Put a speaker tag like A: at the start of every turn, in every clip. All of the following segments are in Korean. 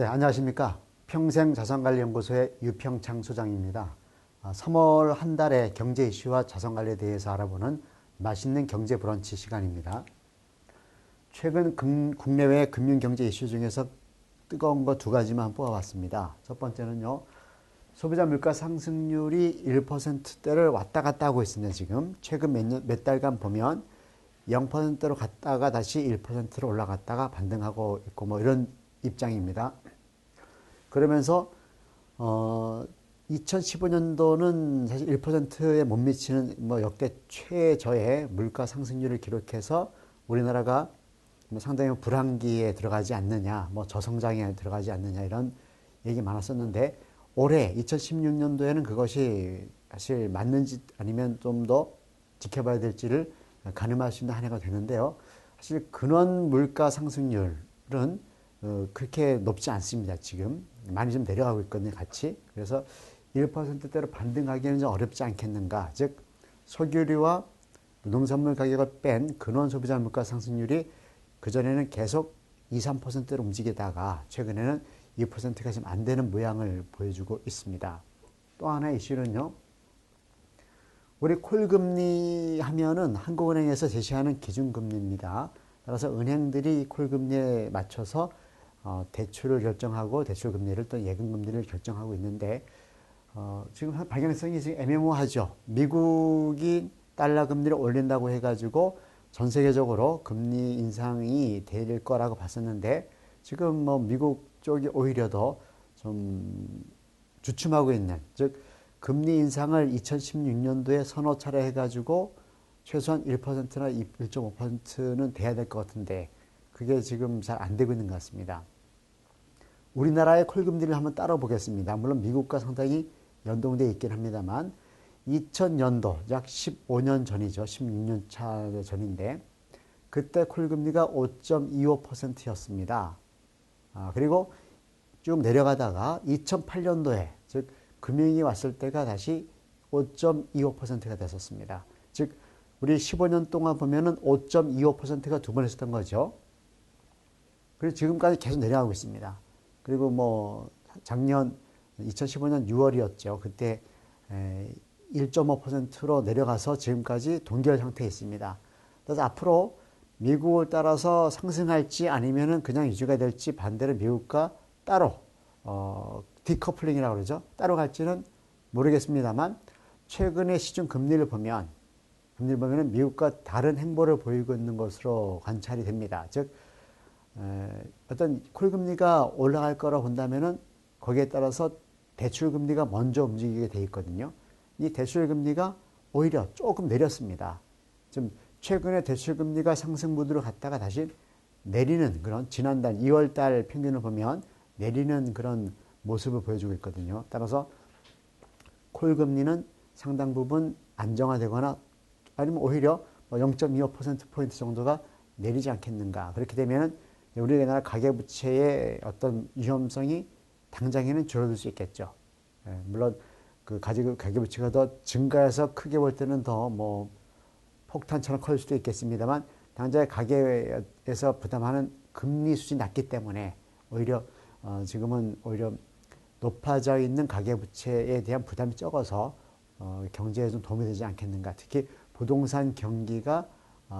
A: 네, 안녕하십니까. 평생자산관리연구소의 유평창 소장입니다. 3월 한 달의 경제 이슈와 자산관리에 대해서 알아보는 맛있는 경제 브런치 시간입니다. 최근 국내외 금융경제 이슈 중에서 뜨거운 거 두 가지만 뽑아봤습니다. 첫 번째는요, 소비자 물가 상승률이 1%대를 왔다 갔다 하고 있습니다. 지금 최근 몇 달간 보면 0%로 갔다가 다시 1%로 올라갔다가 반등하고 있고 뭐 이런 입장입니다. 그러면서 2015년도는 사실 1%에 못 미치는 뭐 역대 최저의 물가 상승률을 기록해서 우리나라가 뭐 상당히 불황기에 들어가지 않느냐, 뭐 저성장에 들어가지 않느냐 이런 얘기 많았었는데 올해 2016년도에는 그것이 사실 맞는지 아니면 좀 더 지켜봐야 될지를 가늠할 수 있는 한 해가 되는데요. 사실 근원 물가 상승률은 그렇게 높지 않습니다. 지금 많이 좀 내려가고 있거든요. 같이. 그래서 1%대로 반등하기는 좀 어렵지 않겠는가. 즉 석유류와 농산물 가격을 뺀 근원 소비자 물가 상승률이 그전에는 계속 2, 3%로 움직이다가 최근에는 2%가 지금 안 되는 모양을 보여주고 있습니다. 또 하나의 이슈는요. 우리 콜금리 하면은 한국은행에서 제시하는 기준금리입니다. 따라서 은행들이 콜금리에 맞춰서 대출을 결정하고 대출금리를 또 예금금리를 결정하고 있는데 지금 방향성이 지금 애매모호하죠. 미국이 달러 금리를 올린다고 해가지고 전 세계적으로 금리 인상이 될 거라고 봤었는데 지금 뭐 미국 쪽이 오히려 더 좀 주춤하고 있는, 즉 금리 인상을 2016년도에 서너 차례 해가지고 최소한 1%나 1.5%는 돼야 될 것 같은데 그게 지금 잘 안 되고 있는 것 같습니다. 우리나라의 콜금리를 한번 따라 보겠습니다. 물론 미국과 상당히 연동되어 있긴 합니다만 2000년도 약 15년 전이죠. 16년 차 전인데 그때 콜금리가 5.25%였습니다. 그리고 쭉 내려가다가 2008년도에 즉 금융이 왔을 때가 다시 5.25%가 됐었습니다. 즉 우리 15년 동안 보면은 5.25%가 두 번 했었던 거죠. 그리고 지금까지 계속 내려가고 있습니다. 그리고 뭐 작년 2015년 6월이었죠. 그때 1.5%로 내려가서 지금까지 동결 상태에 있습니다. 그래서 앞으로 미국을 따라서 상승할지 아니면은 그냥 유지가 될지 반대로 미국과 따로 디커플링이라고 그러죠. 따로 갈지는 모르겠습니다만 최근의 시중 금리를 보면 미국과 다른 행보를 보이고 있는 것으로 관찰이 됩니다. 즉 어떤 콜금리가 올라갈 거라 본다면은 거기에 따라서 대출금리가 먼저 움직이게 돼 있거든요. 이 대출금리가 오히려 조금 내렸습니다. 좀 최근에 대출금리가 상승 무드로 갔다가 다시 내리는 그런 지난달 2월달 평균을 보면 내리는 그런 모습을 보여주고 있거든요. 따라서 콜금리는 상당 부분 안정화되거나 아니면 오히려 0.25%포인트 정도가 내리지 않겠는가. 그렇게 되면 우리나라 가계부채의 어떤 위험성이 당장에는 줄어들 수 있겠죠. 물론 그 가계부채가 더 증가해서 크게 볼 때는 더 뭐 폭탄처럼 커질 수도 있겠습니다만 당장의 가계에서 부담하는 금리 수준이 낮기 때문에 오히려 지금은 오히려 높아져 있는 가계부채에 대한 부담이 적어서 경제에 좀 도움이 되지 않겠는가. 특히 부동산 경기가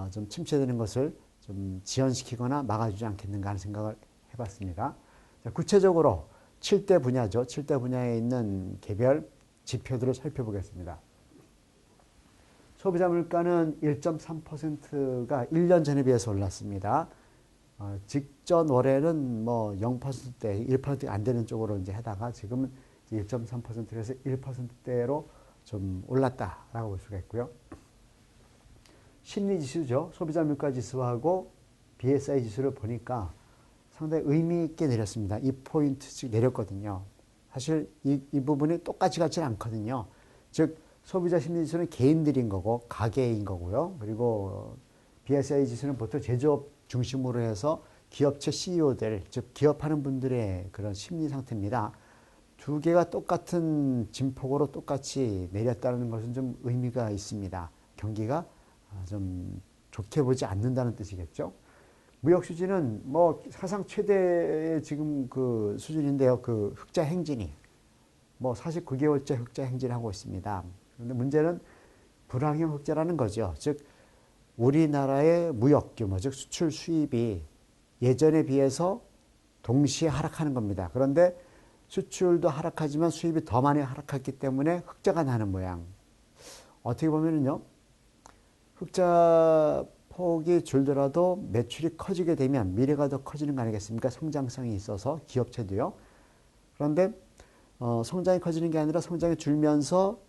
A: 좀 침체되는 것을 좀 지연시키거나 막아주지 않겠는가 하는 생각을 해봤습니다. 자, 구체적으로 7대 분야죠. 7대 분야에 있는 개별 지표들을 살펴보겠습니다. 소비자 물가는 1.3%가 1년 전에 비해서 올랐습니다. 직전 월에는 뭐 0%대, 1%가 안 되는 쪽으로 이제 하다가 지금은 1.3%에서 1%대로 좀 올랐다라고 볼 수가 있고요. 심리 지수죠. 소비자 물가 지수하고 BSI 지수를 보니까 상당히 의미 있게 내렸습니다. 2포인트씩 내렸거든요. 사실 이 부분이 똑같이 같지는 않거든요. 즉 소비자 심리 지수는 개인들인 거고 가계인 거고요. 그리고 BSI 지수는 보통 제조업 중심으로 해서 기업체 CEO들, 즉 기업하는 분들의 그런 심리 상태입니다. 두 개가 똑같은 진폭으로 똑같이 내렸다는 것은 좀 의미가 있습니다. 경기가 좀 좋게 보지 않는다는 뜻이겠죠. 무역 수지는 뭐 사상 최대의 지금 그 수준인데요. 그 흑자 행진이 뭐 49개월째 흑자 행진하고 있습니다. 그런데 문제는 불황형 흑자라는 거죠. 즉 우리나라의 무역 규모, 즉 수출 수입이 예전에 비해서 동시에 하락하는 겁니다. 그런데 수출도 하락하지만 수입이 더 많이 하락했기 때문에 흑자가 나는 모양. 어떻게 보면은요, 흑자 폭이 줄더라도 매출이 커지게 되면 미래가 더 커지는 거 아니겠습니까? 성장성이 있어서 기업체도요. 그런데 성장이 커지는 게 아니라 성장이 줄면서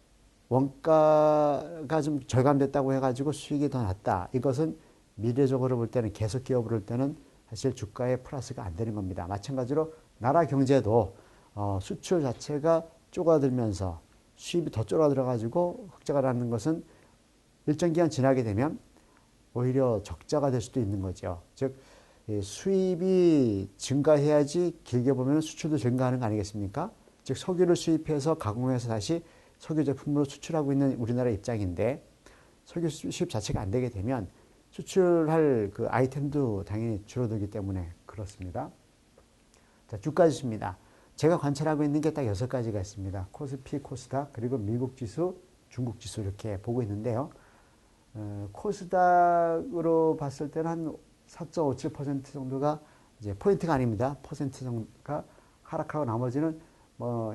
A: 원가가 좀 절감됐다고 해가지고 수익이 더 낮다. 이것은 미래적으로 볼 때는 계속 기업으로 볼 때는 사실 주가에 플러스가 안 되는 겁니다. 마찬가지로 나라 경제도 수출 자체가 쪼가들면서 수입이 더 쪼가들어가지고 흑자가 나는 것은 일정 기간 지나게 되면 오히려 적자가 될 수도 있는 거죠. 즉 수입이 증가해야지 길게 보면 수출도 증가하는 거 아니겠습니까? 즉 석유를 수입해서 가공해서 다시 석유 제품으로 수출하고 있는 우리나라 입장인데 석유 수입 자체가 안 되게 되면 수출할 그 아이템도 당연히 줄어들기 때문에 그렇습니다. 자, 주가 지수입니다. 제가 관찰하고 있는 게 딱 6가지가 있습니다. 코스피, 코스닥, 그리고 미국 지수, 중국 지수 이렇게 보고 있는데요. 코스닥으로 봤을 때는 한 4.57% 정도가 이제 포인트가 아닙니다. 퍼센트 정도가 하락하고 나머지는 뭐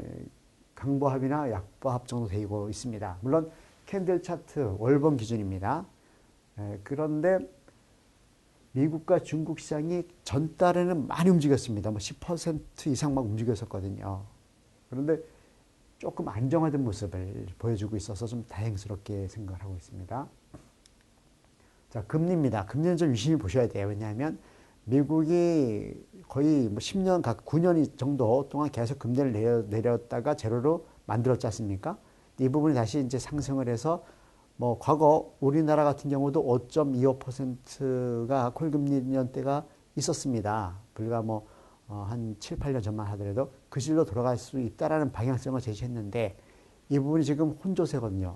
A: 강보합이나 약보합 정도 되고 있습니다. 물론 캔들 차트 월봉 기준입니다. 그런데 미국과 중국 시장이 전달에는 많이 움직였습니다. 뭐 10% 이상 막 움직였었거든요. 그런데 조금 안정화된 모습을 보여주고 있어서 좀 다행스럽게 생각을 하고 있습니다. 자, 금리입니다. 금리는 좀 유심히 보셔야 돼요. 왜냐하면 미국이 거의 뭐 10년, 각 9년 정도 동안 계속 금리를 내렸다가 제로로 만들었지 않습니까? 이 부분이 다시 이제 상승을 해서 뭐 과거 우리나라 같은 경우도 5.25%가 콜금리 연대가 있었습니다. 불과 뭐 한 7, 8년 전만 하더라도 그 실로 돌아갈 수 있다라는 방향성을 제시했는데 이 부분이 지금 혼조세거든요.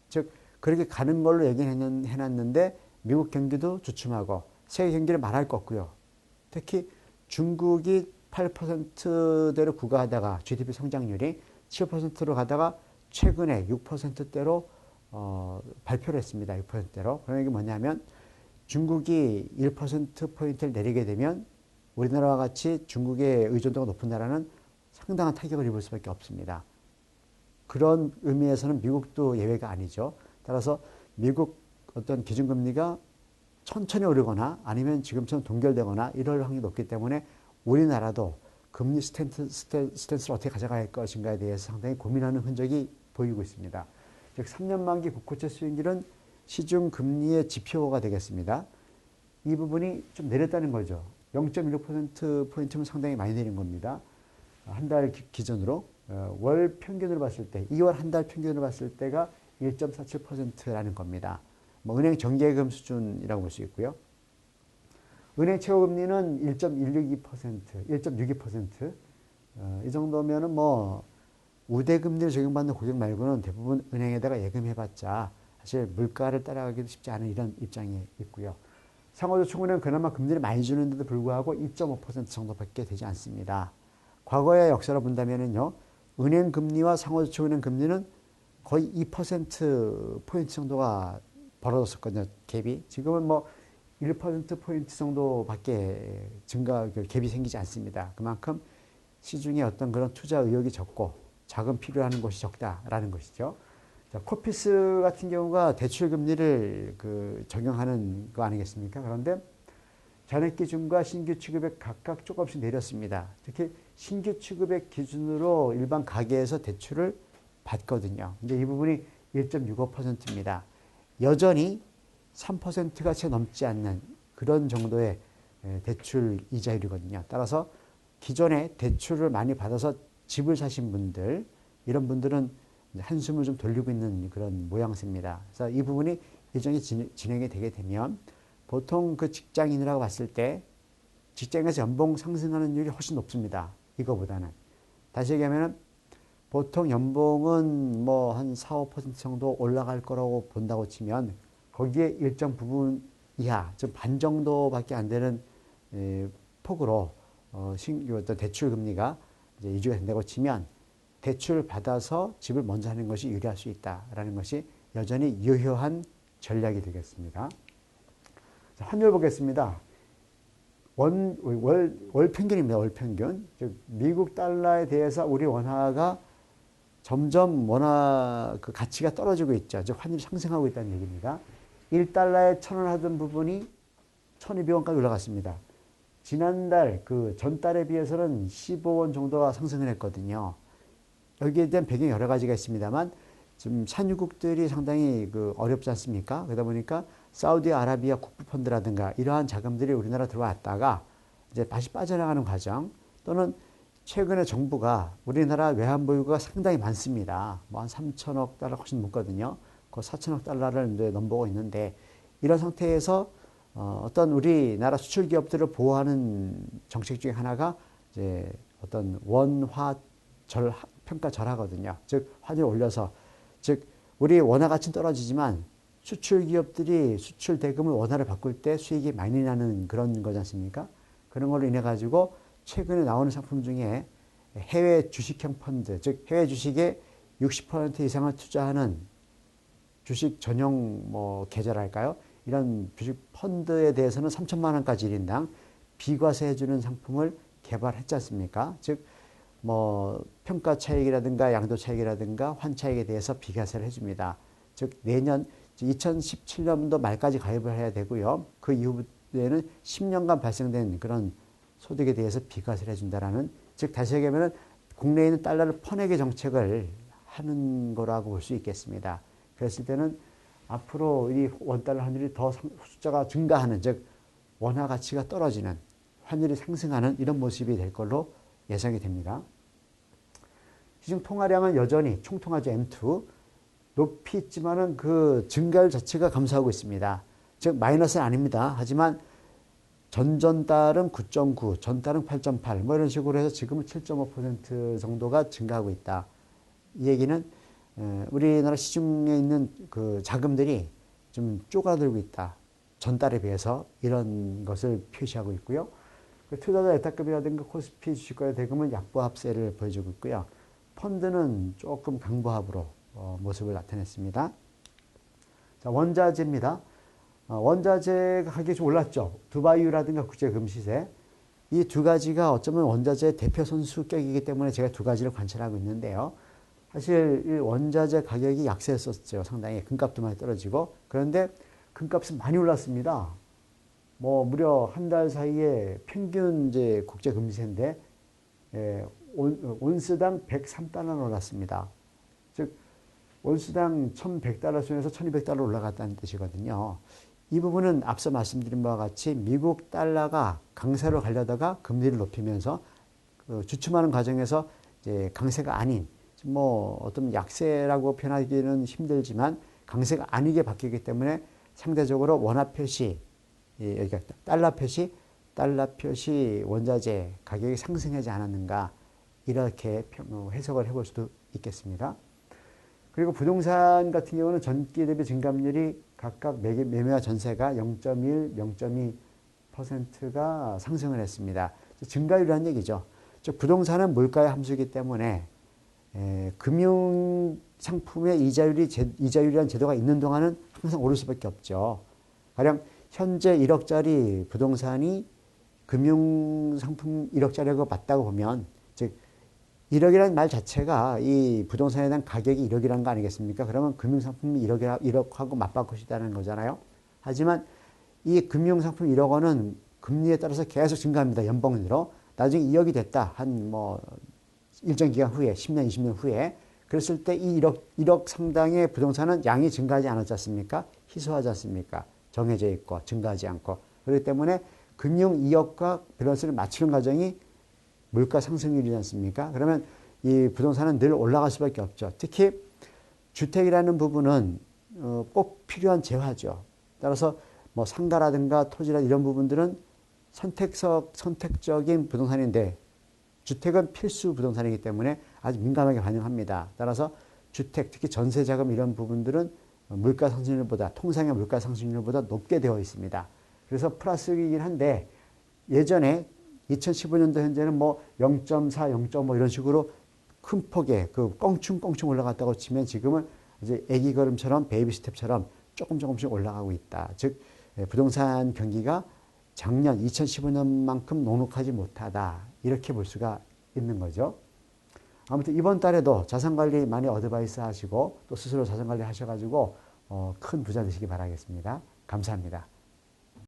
A: 즉 그렇게 가는 걸로 얘기해놨는데 미국 경기도 주춤하고 세계 경기를 말할 것 같고요. 특히 중국이 8%대로 구가하다가 GDP 성장률이 7%로 가다가 최근에 6%대로 발표를 했습니다. 6%대로. 그러니까 이게 뭐냐면 중국이 1%포인트를 내리게 되면 우리나라와 같이 중국의 의존도가 높은 나라는 상당한 타격을 입을 수밖에 없습니다. 그런 의미에서는 미국도 예외가 아니죠. 따라서 미국 어떤 기준금리가 천천히 오르거나 아니면 지금처럼 동결되거나 이럴 확률이 높기 때문에 우리나라도 금리 스탠스를 어떻게 가져갈 것인가에 대해서 상당히 고민하는 흔적이 보이고 있습니다. 즉 3년 만기 국고채 수익률은 시중 금리의 지표가 되겠습니다. 이 부분이 좀 내렸다는 거죠. 0.16%포인트면 상당히 많이 내린 겁니다. 한 달 기준으로 월 평균으로 봤을 때 2월 한 달 평균으로 봤을 때가 1.47%라는 겁니다. 뭐 은행 정기예금 수준이라고 볼 수 있고요. 은행 최고금리는 1.162%, 1.62%. 이 정도면은 뭐 우대금리를 적용받는 고객 말고는 대부분 은행에다가 예금해봤자 사실 물가를 따라가기도 쉽지 않은 이런 입장이 있고요. 상호저축은행 그나마 금리를 많이 주는데도 불구하고 2.5% 정도밖에 되지 않습니다. 과거의 역사를 본다면요, 은행 금리와 상호저축은행 금리는 거의 2%포인트 정도가 벌어졌었거든요, 갭이. 지금은 뭐 1%포인트 정도밖에 갭이 생기지 않습니다. 그만큼 시중에 어떤 그런 투자 의욕이 적고 자금 필요하는 곳이 적다라는 것이죠. 자, 코피스 같은 경우가 대출 금리를 적용하는 거 아니겠습니까? 그런데 잔액 기준과 신규 취급액 각각 조금씩 내렸습니다. 특히 신규 취급액 기준으로 일반 가계에서 대출을 받거든요. 근데 이 부분이 1.65%입니다. 여전히 3%가 채 넘지 않는 그런 정도의 대출 이자율이거든요. 따라서 기존에 대출을 많이 받아서 집을 사신 분들, 이런 분들은 한숨을 좀 돌리고 있는 그런 모양새입니다. 그래서 이 부분이 일정이 진행이 되게 되면 보통 그 직장인이라고 봤을 때 직장에서 연봉 상승하는 율이 훨씬 높습니다. 이거보다는. 다시 얘기하면 보통 연봉은 뭐 한 4, 5% 정도 올라갈 거라고 본다고 치면 거기에 일정 부분 이하, 좀 반 정도밖에 안 되는 폭으로 어떤 대출 금리가 이제 유지가 된다고 치면 대출 받아서 집을 먼저 하는 것이 유리할 수 있다라는 것이 여전히 유효한 전략이 되겠습니다. 자, 환율 보겠습니다. 월 평균입니다. 월 평균. 즉 미국 달러에 대해서 우리 원화가 점점 원화 그 가치가 떨어지고 있죠. 즉 환율이 상승하고 있다는 얘기입니다. 1달러에 1,000원 하던 부분이 1,200원까지 올라갔습니다. 지난달 그 전달에 비해서는 15원 정도가 상승을 했거든요. 여기에 대한 배경이 여러 가지가 있습니다만 지금 산유국들이 상당히 그 어렵지 않습니까? 그러다 보니까 사우디아라비아 국부펀드라든가 이러한 자금들이 우리나라 들어왔다가 이제 다시 빠져나가는 과정, 또는 최근에 정부가 우리나라 외환 보유고가 상당히 많습니다. 뭐 한 3천억 달러 훨씬 넘거든요. 그 4천억 달러를 이제 넘보고 있는데, 이런 상태에서 어떤 우리나라 수출 기업들을 보호하는 정책 중에 하나가 이제 어떤 원화 평가 절하거든요. 즉 환율 올려서, 즉 우리 원화 가치는 떨어지지만 수출 기업들이 수출 대금을 원화를 바꿀 때 수익이 많이 나는 그런 거지 않습니까? 그런 걸로 인해 가지고 최근에 나오는 상품 중에 해외 주식형 펀드, 즉 해외 주식의 60% 이상을 투자하는 주식 전용 뭐 계좌랄까요? 이런 주식 펀드에 대해서는 3천만 원까지 1인당 비과세 해주는 상품을 개발했지 않습니까? 즉 뭐 평가 차익이라든가 양도 차익이라든가 환 차익에 대해서 비과세를 해줍니다. 즉 내년 2017년도 말까지 가입을 해야 되고요. 그 이후에는 10년간 발생된 그런 소득에 대해서 비과세를 해준다라는, 즉 다시 얘기하면 국내에 있는 달러를 퍼내기 정책을 하는 거라고 볼 수 있겠습니다. 그랬을 때는 앞으로 이 원달러 환율이 더 숫자가 증가하는, 즉 원화 가치가 떨어지는, 환율이 상승하는 이런 모습이 될 걸로 예상이 됩니다. 시중 통화량은 여전히 총통화죠. M2 높이 있지만은 그 증가율 자체가 감소하고 있습니다. 즉 마이너스는 아닙니다. 하지만 전전달은 9.9, 전달은 8.8, 뭐 이런 식으로 해서 지금은 7.5% 정도가 증가하고 있다. 이 얘기는 우리나라 시중에 있는 그 자금들이 좀 쪼그라들고 있다. 전달에 비해서, 이런 것을 표시하고 있고요. 투자자 예탁금이라든가 코스피 주식거래 대금은 약보합세를 보여주고 있고요. 펀드는 조금 강보합으로 모습을 나타냈습니다. 자, 원자재입니다. 원자재 가격이 좀 올랐죠. 두바이유라든가 국제금시세. 이 두 가지가 어쩌면 원자재 대표 선수격이기 때문에 제가 두 가지를 관찰하고 있는데요. 사실 이 원자재 가격이 약세했었죠. 상당히 금값도 많이 떨어지고. 그런데 금값은 많이 올랐습니다. 뭐 무려 한 달 사이에 평균 이제 국제금시세인데 온스당 103달러 올랐습니다. 즉 온스당 1100달러 수준에서 1200달러 올라갔다는 뜻이거든요. 이 부분은 앞서 말씀드린 바와 같이 미국 달러가 강세로 가려다가 금리를 높이면서 그 주춤하는 과정에서 이제 강세가 아닌, 뭐 어떤 약세라고 표현하기는 힘들지만 강세가 아니게 바뀌기 때문에 상대적으로 원화 표시, 그러니까 달러 표시 원자재 가격이 상승하지 않았는가, 이렇게 해석을 해볼 수도 있겠습니다. 그리고 부동산 같은 경우는 전기 대비 증감률이 각각 매매와 전세가 0.1, 0.2%가 상승을 했습니다. 증가율이라는 얘기죠. 즉 부동산은 물가의 함수이기 때문에 금융 상품의 이자율이라는 제도가 있는 동안은 항상 오를 수밖에 없죠. 가령 현재 1억짜리 부동산이 금융상품 1억짜리하고 맞다고 보면, 즉 1억이라는 말 자체가 이 부동산에 대한 가격이 1억이라는 거 아니겠습니까? 그러면 금융상품이 1억하고 맞바꿀 수 있다는 거잖아요. 하지만 이 금융상품 1억 원은 금리에 따라서 계속 증가합니다. 연봉으로. 나중에 2억이 됐다. 한 뭐 일정 기간 후에, 10년, 20년 후에. 그랬을 때 이 1억 상당의 부동산은 양이 증가하지 않았지 않습니까? 희소하지 않습니까? 정해져 있고 증가하지 않고. 그렇기 때문에 금융 2억과 밸런스를 맞추는 과정이 물가 상승률이지 않습니까? 그러면 이 부동산은 늘 올라갈 수밖에 없죠. 특히 주택이라는 부분은 꼭 필요한 재화죠. 따라서 뭐 상가라든가 토지라 이런 부분들은 선택적인 부동산인데, 주택은 필수 부동산이기 때문에 아주 민감하게 반영합니다. 따라서 주택, 특히 전세 자금 이런 부분들은 물가 상승률보다, 통상의 물가 상승률보다 높게 되어 있습니다. 그래서 플러스이긴 한데 예전에 2015년도 현재는 뭐 0.4, 0.5 이런 식으로 큰 폭의 그 껑충껑충 올라갔다고 치면 지금은 이제 애기 걸음처럼 베이비 스텝처럼 조금씩 올라가고 있다. 즉 부동산 경기가 작년 2015년만큼 녹록하지 못하다. 이렇게 볼 수가 있는 거죠. 아무튼 이번 달에도 자산관리 많이 어드바이스 하시고 또 스스로 자산관리 하셔가지고 큰 부자 되시기 바라겠습니다. 감사합니다.